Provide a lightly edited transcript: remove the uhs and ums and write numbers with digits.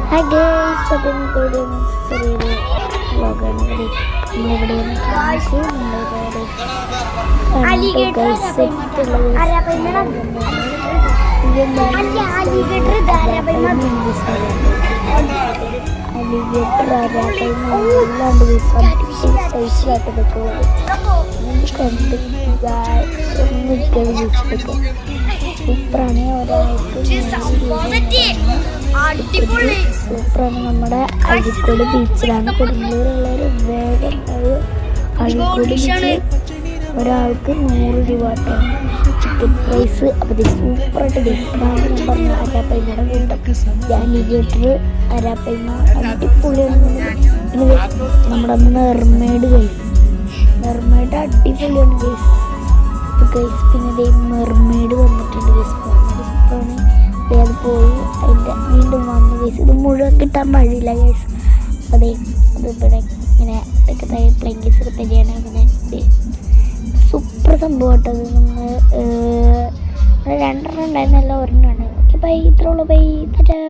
Hi guys, അപ്പോൾ ഇന്നത്തെ ചെറിയൊരു വ്ളോഗാണ്. നമ്മളിവിടെ സൈസിലായിട്ട് വെക്കുന്നത് സൂപ്പറാണ്. ഒരാൾക്ക് സൂപ്പറാണ്. നമ്മുടെ അഴീക്കോട് ബീച്ചിലാണ്. കൊടുങ്ങല്ലൂരുള്ളൊരു വേഗം അഴീക്കോട് ബീച്ച് ഒരാൾക്ക് 100 രൂപ ടിക്കറ്റ് പ്രൈസ്. അപ്പോൾ സൂപ്പറായിട്ട് ഇതാണ് ഞാൻ പറഞ്ഞ അരാപ്പയ്മയുടെ കൂട്ടം അലിഗേറ്റർ അരാപ്പയ്മ അടിപൊളിയാണ്. പിന്നെ നമ്മുടെ മെർമെയ്ഡ് മെർമെയ്ഡ് അടിപൊളിയാണ് ഗൈസ്. ഗൈസ് പിന്നെ മെർമെയ്ഡ് വന്നിട്ടുണ്ട് ഗൈസ്. സൂപ്പറാണ്. അത് പോയി അതിൻ്റെ വീണ്ടും വന്നു ഗൈസ്. ഇത് മുഴുവൻ കിട്ടാൻ വഴിയില്ല ഗൈസ്. അപ്പോൾ അതിവിടെ ഇങ്ങനെ ഇതൊക്കെ പ്ലെയിൻസ് ഒക്കെ തരികയാണ്. അങ്ങനെ സൂപ്പർ സംഭവമായിട്ട് അത് നമ്മൾ 2 ഉണ്ടായിരുന്നല്ല, 1 ഓക്കെ. ബൈ, ഇത്രയുള്ളൂ. ബൈ.